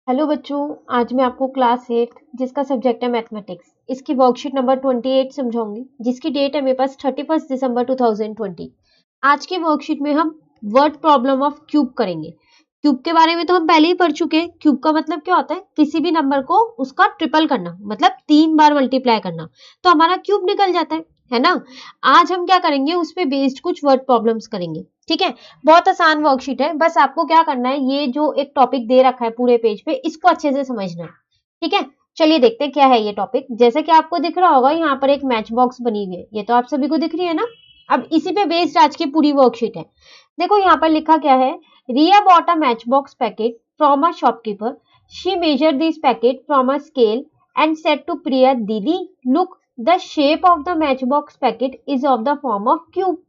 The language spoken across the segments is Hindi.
हेलो बच्चों, आज मैं आपको क्लास 8 जिसका सब्जेक्ट है मैथमेटिक्स इसकी वर्कशीट नंबर 28 समझाऊंगी जिसकी डेट है मेरे पास 31 दिसंबर 2020। आज की वर्कशीट में हम वर्ड प्रॉब्लम ऑफ क्यूब करेंगे। क्यूब के बारे में तो हम पहले ही पढ़ चुके हैं। क्यूब का मतलब क्या होता है? किसी भी नंबर को उसका ट्रिपल करना, मतलब 3 बार मल्टीप्लाई करना, तो हमारा क्यूब निकल जाता है ना। आज हम क्या करेंगे, उस पे बेस्ड कुछ वर्ड प्रॉब्लम्स करेंगे। ठीक है, बहुत आसान वर्कशीट है। बस आपको क्या करना है, ये जो एक टॉपिक दे रखा है पूरे पेज पे, इसको अच्छे से समझना है। ठीक है, चलिए देखते हैं क्या है ये टॉपिक। जैसे कि आपको दिख रहा होगा, यहाँ पर एक मैच बॉक्स बनी हुई है, ये तो आप सभी को दिख रही है ना। अब इसी पे बेस्ड आज की पूरी वर्कशीट है। देखो यहाँ पर लिखा क्या है, Riya bought a matchbox packet from a shopkeeper. She measure this packet from a scale and said to Priya, didi look, the shape of the match box packet is of the form of cube.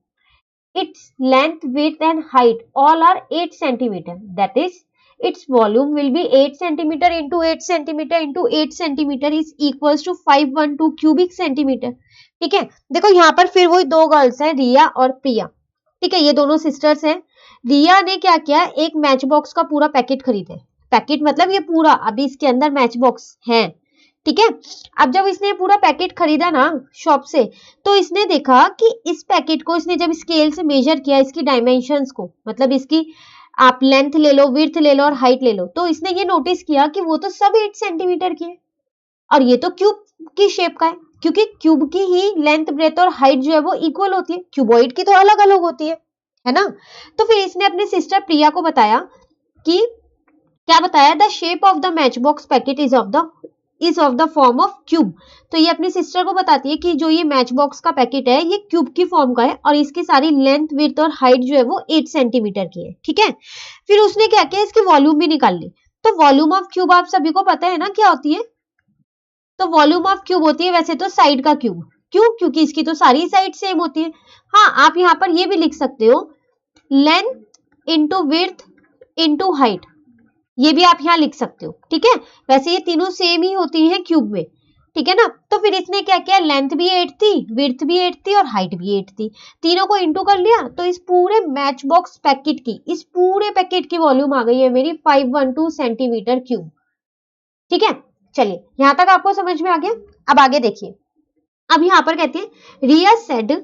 Its length, width and height all are 8 centimeter. That is, its volume will be 8 centimeter into 8 centimeter into 8 centimeter is equals to 512 cubic centimeter. ठीक है, देखो यहाँ पर फिर वही दो गर्ल्स हैं, रिया और प्रिया। ठीक है, ये दोनों सिस्टर्स हैं। रिया ने क्या किया, एक मैच बॉक्स का पूरा पैकेट खरीदा। पैकेट मतलब ये पूरा, अभी इसके अंदर मैच बॉक्स है। ठीक है, अब जब इसने पूरा पैकेट खरीदा ना शॉप से, तो इसने देखा कि इस पैकेट को इसने जब स्केल से मेजर किया, इसकी डायमेंशंस को, मतलब इसकी आप लेंथ ले लो, विड्थ ले लो और हाइट ले लो, तो इसने ये नोटिस किया कि वो तो सब 8 सेंटीमीटर की है और ये तो क्यूब की शेप का है, क्योंकि क्यूब की ही लेंथ, ब्रेथ और हाइट जो है वो इक्वल होती है, क्यूबॉइड की तो अलग अलग होती है ना। तो फिर इसने अपने सिस्टर प्रिया को बताया कि क्या बताया, the shape of the match box packet is of the form of cube. तो ये अपनी सिस्टर को बताती है कि जो ये मैच बॉक्स का पैकेट है ये क्यूब की फॉर्म का है और इसकी सारी लेंथ, विड्थ और हाइट जो है वो 8 सेंटीमीटर की है। ठीक है, फिर उसने क्या किया, इसकी वॉल्यूम भी निकाल ली। तो वॉल्यूम ऑफ क्यूब आप सभी को पता है ना क्या होती है। तो वॉल्यूम ऑफ क्यूब होती है वैसे तो साइड का क्यूब। क्यों? क्योंकि इसकी तो सारी साइड सेम होती है। हाँ, आप यहाँ पर ये भी लिख सकते हो, length into width into height, ये भी आप यहाँ लिख सकते हो। ठीक है, वैसे ये तीनों सेम ही होती हैं क्यूब में। ठीक है ना। तो फिर इसने क्या किया, लेंथ भी 8 थी, विड्थ भी 8 थी और हाइट भी 8 थी, तीनों को इंटू कर लिया। तो इस पूरे मैच बॉक्स पैकेट की, इस पूरे पैकेट की वॉल्यूम आ गई है मेरी 512 सेंटीमीटर क्यूब। ठीक है, चलिए यहां तक आपको समझ में आ गया। अब आगे देखिए, अब यहाँ पर कहते हैं, रिया said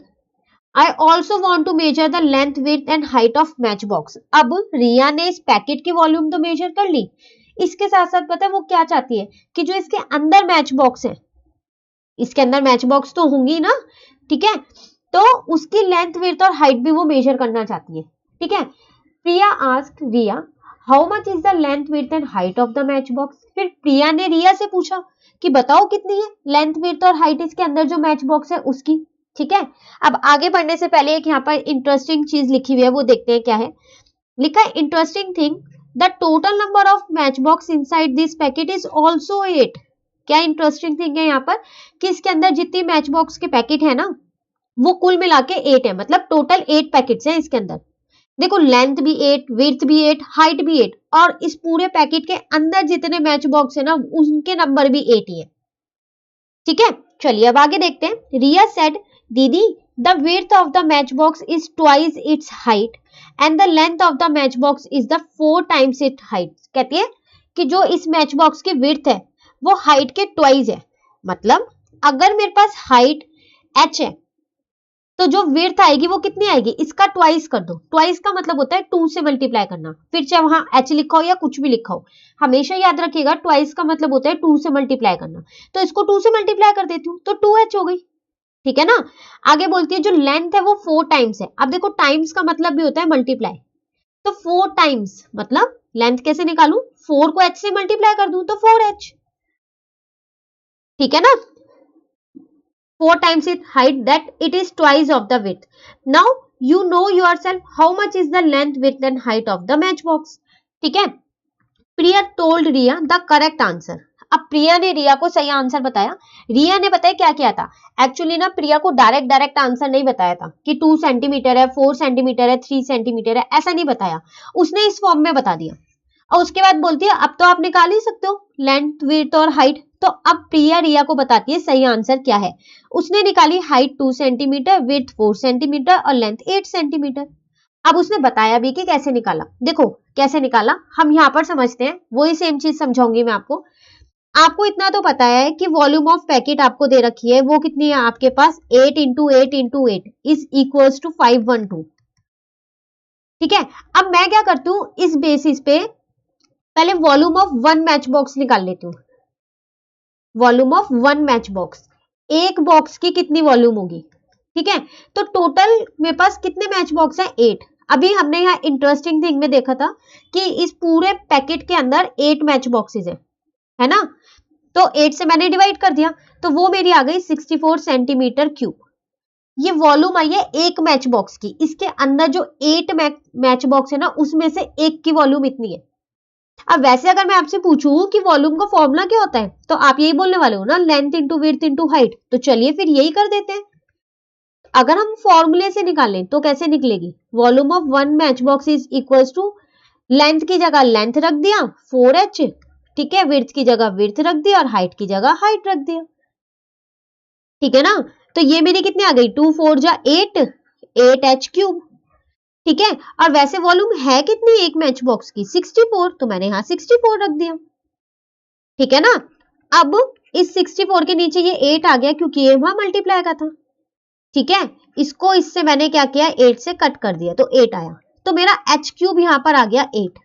I also want to measure the length, width and height of match box. अब रिया ने इस पैकेट की वॉल्यूम तो मेजर कर ली, इसके साथ साथ पता है वो क्या चाहती है कि जो इसके अंदर मैच बॉक्स है, इसके अंदर मैच बॉक्स तो होंगी ना। ठीक है, तो उसकी लेंथ, विड्थ और हाइट भी वो मेजर करना चाहती है। ठीक है, Priya asked Riya, how much is the length, width and height of the match box. फिर प्रिया ने रिया से पूछा कि बताओ कितनी है लेंथ, विड्थ और हाइट इसके अंदर जो मैच बॉक्स है उसकी। ठीक है, अब आगे बढ़ने से पहले एक यहाँ पर इंटरेस्टिंग चीज लिखी हुई है, वो देखते हैं क्या है। लिखा है, interesting thing, the total number of match box inside this packet is also 8। क्या इंटरेस्टिंग थिंग है यहाँ पर कि इसके अंदर जितनी मैच बॉक्स के पैकेट है ना, वो कुल मिला के 8 है, मतलब टोटल 8 पैकेट्स हैं इसके अंदर। देखो, लेंथ भी 8, विड्थ भी 8, हाइट भी 8 और इस पूरे पैकेट के अंदर जितने मैच बॉक्स है ना, उनके नंबर भी 8 ही है। ठीक है, चलिए अब आगे देखते हैं। रिया सेड, दीदी the width of the match box is twice its height and the length of the match box is the 4 times it height. कहती है कि जो इस मैच बॉक्स की विड्थ है वो हाइट के ट्वाइस है। मतलब अगर मेरे पास हाइट h है तो जो विड्थ आएगी वो कितनी आएगी, इसका ट्वाइस कर दो। ट्वाइस का मतलब होता है 2 से मल्टीप्लाई करना, फिर चाहे वहां h लिखा हो या कुछ भी लिखा हो, हमेशा याद रखिएगा ट्वाइस का मतलब होता है 2 से मल्टीप्लाई करना। तो इसको 2 से मल्टीप्लाई कर देती हूँ तो 2h हो गई। ठीक है ना। आगे बोलती है जो लेंथ है वो 4 टाइम्स है। अब देखो, टाइम्स का मतलब भी होता है मल्टीप्लाई, तो 4 टाइम्स मतलब लेंथ कैसे निकालू, 4 को h से मल्टीप्लाई कर दूं तो 4h। ठीक है ना, 4 times its height, that it is twice of the width. Now you know yourself how much is the length, width and height of the matchbox. ठीक है, प्रिया told Riya the correct answer. अब प्रिया ने रिया को सही आंसर बताया। रिया ने बताया क्या किया था, एक्चुअली ना प्रिया को डायरेक्ट आंसर नहीं बताया था कि 2 सेंटीमीटर है, 4 सेंटीमीटर है, 3 सेंटीमीटर है, ऐसा नहीं बताया, उसने इस फॉर्म में बता दिया। और उसके बाद बोलती है अब तो आप निकाल ही सकते हो लेंथ, विड्थ और हाइट। तो अब प्रिया रिया को बताती है सही आंसर क्या है। उसने निकाली हाइट 2 सेंटीमीटर, विड्थ 4 सेंटीमीटर और लेंथ 8 सेंटीमीटर। अब उसने बताया भी कि कैसे निकाला। देखो कैसे निकाला, हम यहाँ पर समझते हैं, वही सेम चीज समझाऊंगी मैं आपको। आपको इतना तो पता है कि वॉल्यूम ऑफ पैकेट आपको दे रखी है, वो कितनी है आपके पास, 8 into 8 into 8 is equals to 512। ठीक है, अब मैं क्या करती हूँ, इस बेसिस पे पहले volume of one match box निकाल लेती हूँ। Volume of one match box, एक बॉक्स की कितनी वॉल्यूम होगी। ठीक है, तो टोटल मेरे पास कितने मैच बॉक्स है, 8। अभी हमने यहाँ इंटरेस्टिंग थिंग में देखा था कि इस पूरे पैकेट के अंदर 8 मैच बॉक्सेस है ना, तो 8 से मैंने डिवाइड कर दिया, तो वो मेरी आ गई 64 सेंटीमीटर क्यूब। ये वॉल्यूम आई है एक मैच बॉक्स की, इसके अंदर जो 8 मैच बॉक्स है ना, उसमें से एक की वॉल्यूम इतनी है। अब वैसे अगर मैं आपसे पूछूं कि वॉल्यूम का फॉर्मूला क्या होता है, तो आप यही बोलने वाले हो ना, length into width into height. तो चलिए फिर यही कर देते हैं। अगर हम फॉर्मूले से निकालें तो कैसे निकलेगी, volume of one match box is equals to, length की जगह लेंथ रख दिया 4h, ठीक है, विड्थ की जगह विड्थ रख दिया और हाइट की जगह हाइट रख दिया। ठीक है ना, तो ये मेरी कितनी आ गई, 2 4 जा 8, 8h क्यूब। ठीक है, और वैसे वॉल्यूम है कितनी एक मैच बॉक्स की, 64, तो मैंने यहाँ 64 रख दिया। ठीक है ना, अब इस 64 के नीचे ये 8 आ गया क्योंकि ये वहां मल्टीप्लाई का था। ठीक है, इसको इससे मैंने क्या किया, 8 से कट कर दिया तो 8 आया, तो मेरा h क्यूब यहां पर आ गया 8।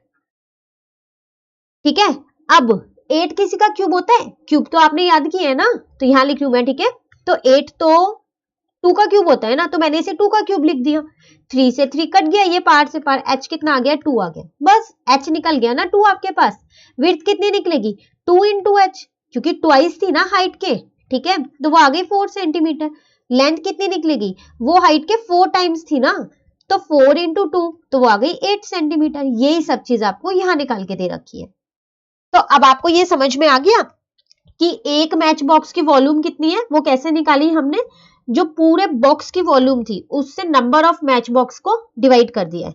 ठीक है, अब 8 किसी का क्यूब होता है, क्यूब तो आपने याद किया है ना, तो यहां लिख लू मैं। ठीक है, तो 8 तो 2 का क्यूब होता है ना, तो मैंने इसे 2 का क्यूब लिख दिया। 3 से 3 कट गया, ये पार से पार, h कितना आ गया, 2 आ गया, बस h निकल गया ना 2 आपके पास। विड्थ कितनी निकलेगी, 2 इंटू एच, क्योंकि ट्वाइस थी ना हाइट के। ठीक है, तो वो आ गई 4 सेंटीमीटर। लेंथ कितनी निकलेगी, वो हाइट के 4 टाइम्स थी ना, तो 4 इंटू 2, तो वो आ गई 8 सेंटीमीटर। यही सब चीज आपको यहां निकाल के दे रखी है। तो अब आपको ये समझ में आ गया कि एक मैच बॉक्स की वॉल्यूम कितनी है, वो कैसे निकाली हमने, जो पूरे बॉक्स की वॉल्यूम थी उससे नंबर ऑफ मैच बॉक्स को डिवाइड कर दिया है।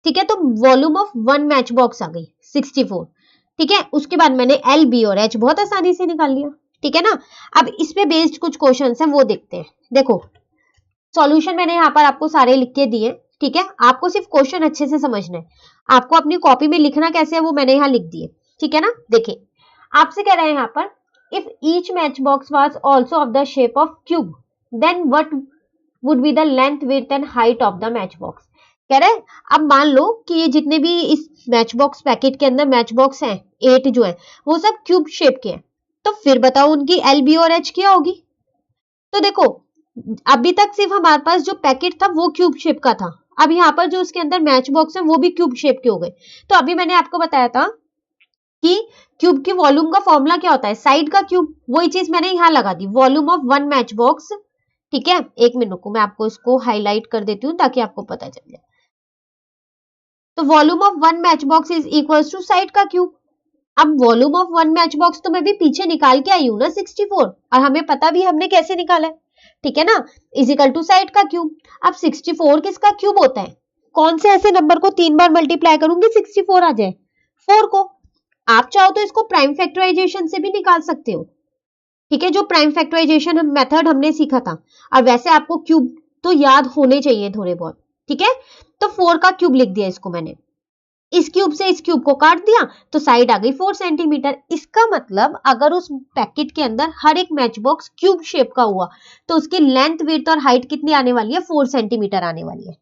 ठीक है, तो volume of one match box आ गई 64। ठीक है, उसके बाद मैंने एल बी और एच बहुत आसानी से निकाल लिया। ठीक है ना, अब इस पे बेस्ड कुछ क्वेश्चन हैं वो देखते हैं। देखो सॉल्यूशन मैंने यहाँ पर आपको सारे लिख के दिए। ठीक है, आपको सिर्फ क्वेश्चन अच्छे से समझना है, आपको अपनी कॉपी में लिखना कैसे है वो मैंने यहाँ लिख दिए। ठीक है ना, देखिए आपसे कह रहे हैं यहाँ पर, if each matchbox was also of the shape of cube, then what would be the length, width and height of the matchbox। कह रहे हैं अब मान लो कि ये जितने भी इस मैचबॉक्स पैकेट के अंदर मैचबॉक्स हैं 8 जो है, वो सब क्यूब शेप के हैं, तो फिर बताओ उनकी एल बी और एच क्या होगी। तो देखो अभी तक सिर्फ हमारे पास जो पैकेट था वो क्यूब शेप का था, अब यहाँ पर जो उसके अंदर मैच बॉक्स है वो भी क्यूब शेप के हो गए। तो अभी मैंने आपको बताया था कि क्यूब की वॉल्यूम का फॉर्मूला क्या होता है, साइड का क्यूब, वही चीज मैंने यहां लगा दी, volume of one match box. ठीक है, एक मिनट को मैं आपको इसको हाईलाइट कर देती हूँ ताकि आपको पता चल जाए। तो volume of one match box is equal to side का क्यूब। अब volume of one match box तो मैं भी पीछे निकाल के आई हूं ना 64, और हमें पता भी हमने कैसे निकाला है। ठीक है ना, इजिकल टू साइड का क्यूब। अब 64 किसका क्यूब होता है, कौन से ऐसे नंबर को 3 बार मल्टीप्लाई करूंगी 64 आ जाए, 4 को। आप चाहो तो इसको प्राइम फैक्टराइजेशन से भी निकाल सकते हो। ठीक है, जो प्राइम फैक्टराइजेशन मेथड हमने सीखा था, और वैसे आपको क्यूब तो याद होने चाहिए थोड़े बहुत। ठीक है, तो 4 का क्यूब लिख दिया इसको मैंने, इस क्यूब से इस क्यूब को काट दिया, तो साइड आ गई 4 सेंटीमीटर। इसका मतलब अगर उस पैकेट के अंदर हर एक मैच बॉक्स क्यूब शेप का हुआ, तो उसकी लेंथ विड्थ और हाइट कितनी आने वाली है, 4 सेंटीमीटर आने वाली है।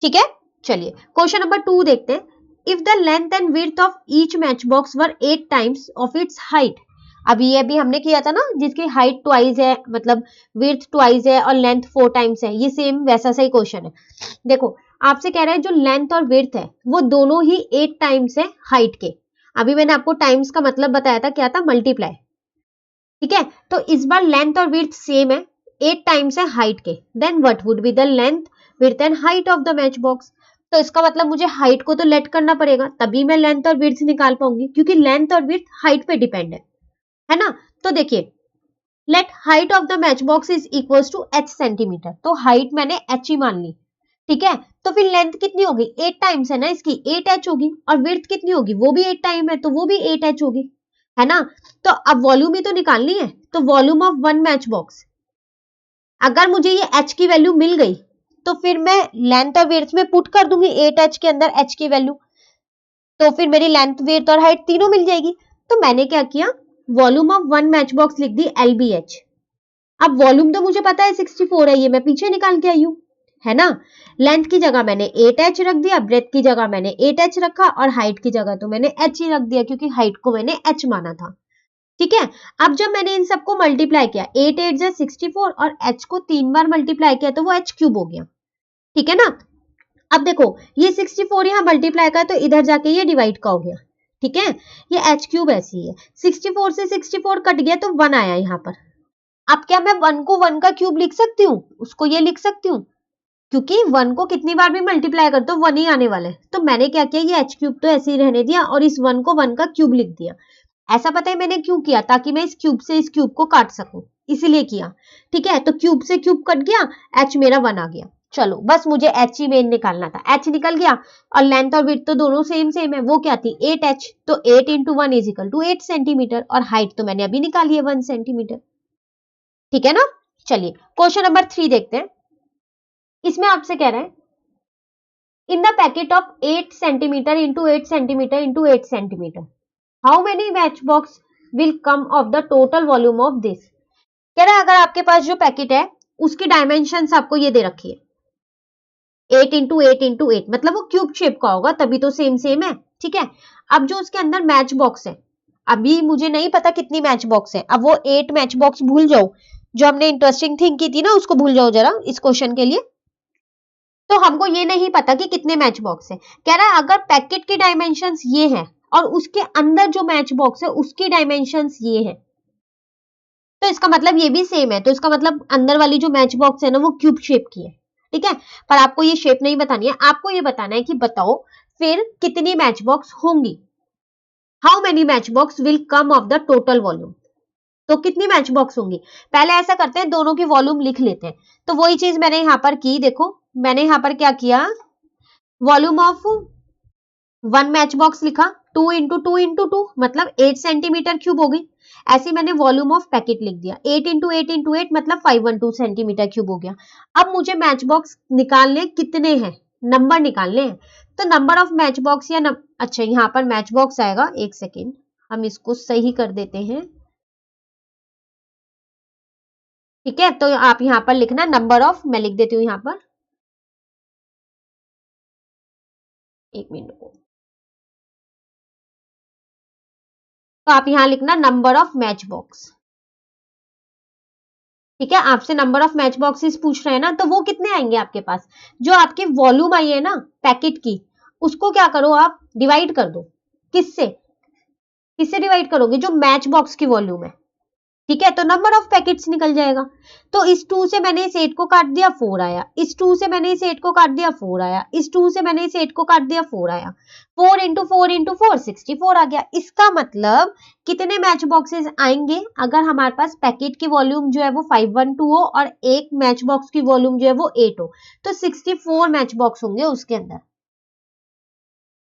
ठीक है, चलिए क्वेश्चन नंबर 2 देखते हैं। If the length and width of each match box were 8 times of its height, अभी ये भी हमने किया था ना, जिसकी हाइट ट्वाइस है, मतलब विड्थ ट्वाइस है और लेंथ 4 टाइम्स है, ये सेम वैसा सही क्वेश्चन है। देखो आपसे कह रहा है जो लेंथ और विड्थ है वो दोनों ही 8 टाइम्स है हाइट के। अभी मैंने आपको टाइम्स का मतलब बताया था, क्या था, मल्टीप्लाई। ठीक है, तो इस बार लेंथ और विड्थ सेम है, 8 टाइम्स है हाइट के, then what would be the length width and height of the match box. तो इसका मतलब मुझे हाइट को तो लेट करना पड़ेगा, तभी मैं लेंथ और विड्थ निकाल पाऊंगी, क्योंकि लेंथ और विड्थ हाइट पे डिपेंड है ना। तो देखिए let height of the match box is equals to h centimetre, तो हाइट मैंने h ही मान ली। ठीक है, तो फिर लेंथ कितनी होगी, 8 टाइम्स है ना इसकी, 8h होगी, और विड्थ कितनी होगी, वो भी 8 टाइम है तो वो भी 8h होगी, है ना। तो अब वॉल्यूम ही तो निकालनी है, तो volume of one match box, अगर मुझे ये h की वैल्यू मिल गई तो फिर मैं लेंथ और विड्थ में पुट कर दूंगी 8h के अंदर h की वैल्यू, तो फिर मेरी लेंथ विड्थ और हाइट तीनों मिल जाएगी। तो मैंने क्या किया, volume of one match box लिख दी LBH। अब वॉल्यूम तो मुझे पता है 64 है, ये मैं पीछे निकाल के आई हूं, है ना। लेंथ की जगह मैंने 8h रख दिया, ब्रेथ की जगह मैंने 8h रखा और हाइट की जगह तो मैंने h ही रख दिया क्योंकि हाइट को मैंने h माना था। ठीक है, अब जब मैंने इन सबको मल्टीप्लाई किया 8 8 जा 64 और h को 3 बार मल्टीप्लाई किया तो वो h क्यूब हो गया। ठीक है ना। अब देखो ये 64 यहाँ मल्टीप्लाई का तो इधर जाके ये डिवाइड का हो गया। ठीक है, ये h क्यूब ऐसी है, 64 से 64 कट गया तो 1 आया यहाँ पर। अब क्या मैं 1 को 1 का क्यूब लिख सकती हूँ, उसको ये लिख सकती हूँ, क्योंकि 1 को कितनी बार भी मल्टीप्लाई कर तो 1 ही आने वाला है। तो मैंने क्या किया, ये h क्यूब तो ऐसे ही रहने दिया और इस 1 को 1 का क्यूब लिख दिया। ऐसा पता है मैंने क्यों किया, ताकि मैं इस क्यूब से इस क्यूब को काट सकूं, इसीलिए किया। ठीक है, तो क्यूब से क्यूब कट गया, h मेरा 1 आ गया। चलो बस मुझे h ही मेन निकालना था, h निकल गया और लेंथ और विड्थ तो दोनों सेम सेम है, वो क्या थी 8h, तो 8 into 1 is equal to 8 centimetre और हाइट तो मैंने अभी निकाली है 1 सेंटीमीटर। ठीक है ना। चलिए क्वेश्चन नंबर 3 देखते हैं। इसमें आपसे कह रहा है in the packet of 8 centimetre into 8 centimetre into 8 centimetre how many match box will come of the total volume of this. कह रहा है अगर आपके पास जो पैकेट है उसकी डायमेंशन आपको ये दे रखी है 8 इंटू 8 इंटू 8, मतलब वो क्यूब शेप का होगा तभी तो सेम सेम है। ठीक है, अब जो उसके अंदर मैच बॉक्स है, अभी मुझे नहीं पता कितनी मैच बॉक्स है, अब वो 8 मैच बॉक्स भूल जाओ, जो हमने इंटरेस्टिंग थिंग की थी ना उसको भूल जाओ जरा इस क्वेश्चन के लिए। तो हमको ये नहीं पता कि कितने मैच बॉक्स है। कह रहा है अगर पैकेट की डायमेंशंस ये है और उसके अंदर जो मैच बॉक्स है उसकी डायमेंशंस ये है, तो इसका मतलब ये भी सेम है, तो इसका मतलब अंदर वाली जो मैच बॉक्स है ना वो क्यूब शेप की है। ठीक है, पर आपको ये शेप नहीं बतानी है, आपको ये बताना है कि बताओ फिर कितनी मैच बॉक्स होंगी, how many match box will come of the total volume. तो कितनी मैच बॉक्स होंगी, पहले ऐसा करते हैं दोनों की वॉल्यूम लिख लेते हैं। तो वही चीज मैंने यहाँ पर की, देखो मैंने यहाँ पर क्या किया, volume of one match box लिखा 2 इंटू 2 इंटू 2 मतलब 8 सेंटीमीटर क्यूब हो गई। ऐसे मैंने वॉल्यूम ऑफ पैकेट लिख दिया 8 इंटू 8 इंटू 8 मतलब 512 सेंटीमीटर क्यूब हो गया। अब मुझे मैच बॉक्स निकालने कितने हैं, नंबर निकालने हैं। तो नंबर ऑफ मैच बॉक्स या अच्छा यहाँ पर मैच बॉक्स आएगा, एक सेकेंड हम इसको सही कर देते हैं। ठीक है, तो आप यहाँ पर लिखना नंबर ऑफ, मैं लिख देती हूँ यहाँ पर, एक मिनट को, तो आप यहाँ लिखना नंबर ऑफ मैच बॉक्स। ठीक है, आपसे नंबर ऑफ मैच बॉक्सेस पूछ रहे हैं ना, तो वो कितने आएंगे आपके पास, जो आपकी वॉल्यूम आई है ना पैकेट की, उसको क्या करो आप डिवाइड कर दो। किससे, किससे डिवाइड करोगे, जो मैच बॉक्स की वॉल्यूम है। ठीक है, तो नंबर ऑफ पैकेट्स निकल जाएगा। तो इस 2 से मैंने इस 8 को काट दिया 4 आया, इस 2 से मैंने इस 8 को काट दिया 4 आया, इस 2 से मैंने इस 8 को काट दिया 4 आया, 4 इंटू 4 इंटू 4 64 आ गया। इसका मतलब कितने मैच बॉक्सेस आएंगे अगर हमारे पास पैकेट की वॉल्यूम जो है वो 512 हो और एक मैच बॉक्स की वॉल्यूम जो है वो 8 हो, तो 64 मैच बॉक्स होंगे उसके अंदर।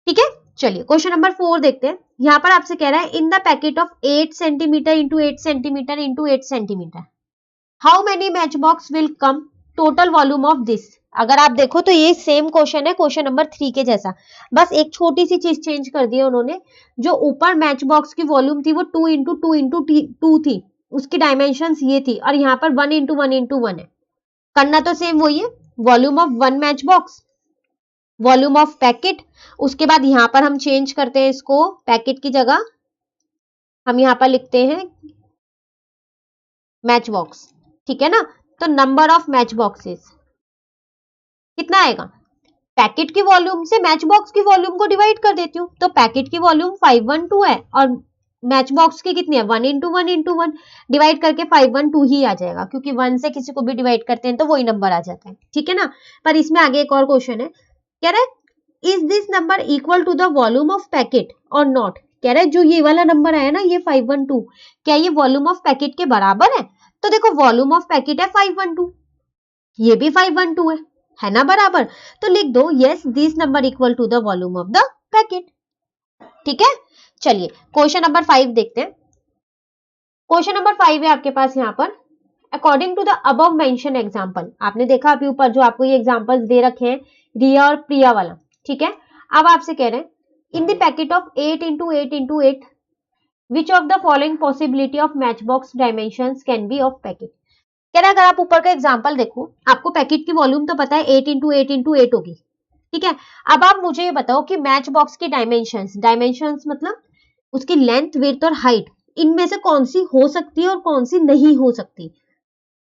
ठीक है, चलिए क्वेश्चन नंबर 4 देखते हैं। यहां पर आपसे कह रहा है in the packet of 8 centimetre into 8 centimetre into 8 centimetre how many match box will come total volume of this. अगर आप देखो तो ये सेम क्वेश्चन है क्वेश्चन नंबर 3 के जैसा, बस एक छोटी सी चीज चेंज कर दी है उन्होंने। जो ऊपर मैच बॉक्स की वॉल्यूम थी वो 2 इंटू 2 इंटू 2 थी, उसकी डायमेंशन ये थी, और यहाँ पर 1 इंटू 1 इंटू 1 है। करना तो सेम वही है, volume of one match box, volume of packet, उसके बाद यहां पर हम चेंज करते हैं इसको, पैकेट की जगह हम यहां पर लिखते हैं मैच बॉक्स। ठीक है ना, तो नंबर ऑफ मैच बॉक्सेस कितना आएगा, पैकेट की वॉल्यूम से मैच बॉक्स की वॉल्यूम को डिवाइड कर देती हूँ, तो पैकेट की वॉल्यूम 512 है और मैच बॉक्स की कितनी है 1 इंटू 1 इंटू 1, डिवाइड करके 512 ही आ जाएगा, क्योंकि 1 से किसी को भी डिवाइड करते हैं तो वही नंबर आ जाता है। ठीक है ना, पर इसमें आगे एक और क्वेश्चन है, कह रहा है is this number equal to the volume of packet और नॉट। कह रहा है जो ये वाला नंबर आया ना ये 512, क्या ये वॉल्यूम ऑफ पैकेट के बराबर है। तो देखो वॉल्यूम ऑफ पैकेट है 512, ये भी 512 है ना बराबर, तो लिख दो yes this number equal to the volume of the packet. ठीक है, चलिए क्वेश्चन नंबर 5 देखते हैं। क्वेश्चन नंबर 5 है आपके पास यहाँ पर according to the above mention example, आपने देखा अभी ऊपर जो आपको ये एग्जाम्पल्स दे रखे हैं रिया और प्रिया वाला, ठीक है। अब आपसे कह रहे हैं in the packet of 8 into 8 into 8 which of the following possibility of match box dimension can be of packet. कह रहा है अगर आप ऊपर का एग्जाम्पल देखो, आपको पैकेट की वॉल्यूम तो पता है 8 into 8 into 8 होगी, ठीक है। अब आप मुझे ये बताओ कि मैच बॉक्स की डायमेंशंस, डायमेंशंस मतलब उसकी लेंथ, विड्थ और हाइट, इनमें से कौन सी हो सकती है और कौन सी नहीं हो सकती,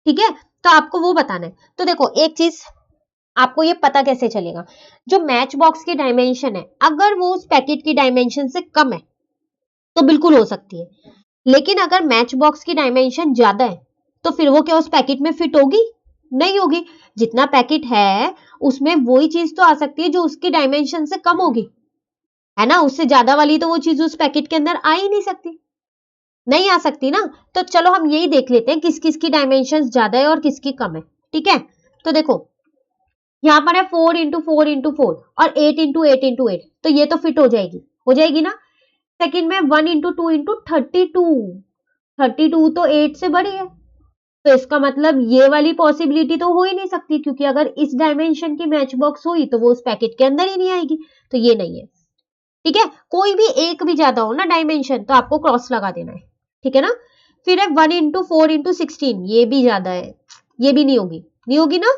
ठीक है। तो आपको वो बताना है। तो देखो एक चीज आपको ये पता कैसे चलेगा, जो मैच बॉक्स की डायमेंशन है अगर वो उस पैकेट की डायमेंशन से कम है तो बिल्कुल हो सकती है, लेकिन अगर मैच बॉक्स की डायमेंशन ज्यादा है तो फिर वो क्या उस पैकेट में फिट होगी, नहीं होगी। जितना पैकेट है उसमें वही चीज तो आ सकती है जो उसकी डायमेंशन से कम होगी, है ना। उससे ज्यादा वाली तो वो चीज उस पैकेट के अंदर आ ही नहीं सकती, नहीं आ सकती ना। तो चलो हम यही देख लेते हैं किस किस की डायमेंशन ज्यादा है और किसकी कम है, ठीक है। तो देखो यहाँ पर है 4 into 4 into 4 और 8 into 8 into 8, तो ये तो फिट हो जाएगी ना। सेकंड में 1 into 2 into 32 तो 8 से बड़ी है, तो इसका मतलब ये वाली पॉसिबिलिटी तो हो ही नहीं सकती, क्योंकि अगर इस डायमेंशन की मैच बॉक्स हुई तो वो उस पैकेट के अंदर ही नहीं आएगी, तो ये नहीं है, ठीक है। कोई भी एक भी ज्यादा हो ना डायमेंशन तो आपको क्रॉस लगा देना है, ठीक है ना। फिर है 1 into 4 into 16, ये भी ज्यादा है, ये भी नहीं होगी ना।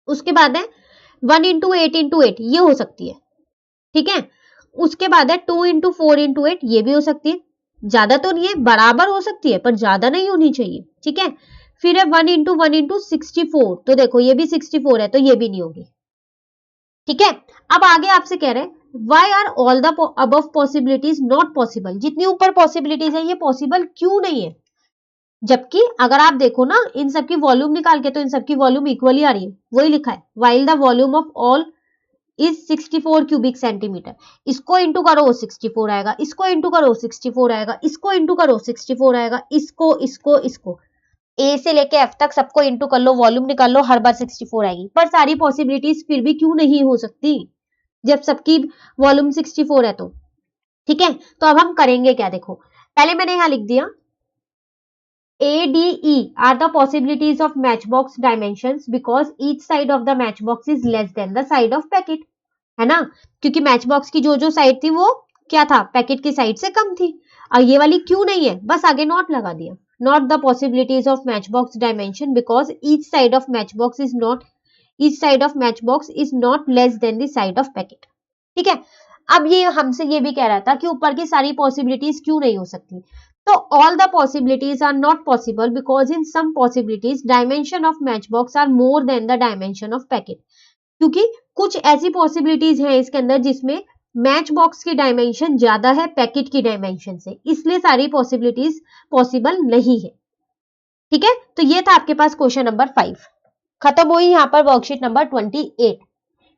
उसके बाद है 1 into 8 into 8, ये हो सकती है, ठीक है। उसके बाद है 2 into 4 into 8, ये भी हो सकती है, ज्यादा तो नहीं है, बराबर हो सकती है पर ज्यादा नहीं होनी चाहिए, ठीक है। फिर है 1 into 1 into 64, तो देखो ये भी 64 है तो ये भी नहीं होगी, ठीक है। अब आगे आपसे कह रहे हैं why are all the above possibilities not possible, जितनी ऊपर पॉसिबिलिटीज है ये पॉसिबल क्यों नहीं है, जबकि अगर आप देखो ना इन सबकी वॉल्यूम निकाल के तो इन सबकी वॉल्यूम इक्वली आ रही है, वही लिखा है while the volume of all is 64 cubic centimetre. इसको इंटू करो 64 आएगा, इसको इंटू करो 64 आएगा, इसको इंटू करो 64 आएगा, इसको ए से लेके एफ तक सबको इंटू कर लो, वॉल्यूम निकाल लो, हर बार 64 आएगी। पर सारी पॉसिबिलिटीज फिर भी क्यों नहीं हो सकती जब सबकी वॉल्यूम 64 है तो, ठीक है। तो अब हम करेंगे क्या, देखो पहले मैंने यहां लिख दिया ADE are the possibilities of matchbox dimensions because each side of the matchbox is less than the side of packet, है ना। क्योंकि मैचबॉक्स की जो साइड थी वो क्या था, पैकेट की साइड से कम थी। और ये वाली क्यों नहीं है, बस आगे नॉट लगा दिया, not the possibilities of Matchbox dimension because each side of Matchbox is not less than the side of packet, ठीक है। अब ये हमसे ये भी कह रहा था कि ऊपर की सारी पॉसिबिलिटीज क्यों नहीं हो सकती, तो all the possibilities are not possible because in some possibilities dimension of matchbox are more than the dimension of packet, क्योंकि कुछ ऐसी पॉसिबिलिटीज हैं इसके अंदर जिसमें मैच बॉक्स की डायमेंशन ज्यादा है पैकेट की डायमेंशन से, इसलिए सारी पॉसिबिलिटीज पॉसिबल नहीं है, ठीक है। तो ये था आपके पास क्वेश्चन नंबर 5, खत्म हुई यहाँ पर वर्कशीट नंबर 28,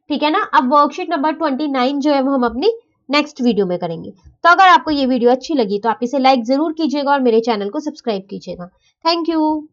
ठीक है ना। अब वर्कशीट नंबर 29 जो है वो हम अपनी नेक्स्ट वीडियो में करेंगे। तो अगर आपको ये वीडियो अच्छी लगी तो आप इसे लाइक जरूर कीजिएगा और मेरे चैनल को सब्सक्राइब कीजिएगा। Thank you.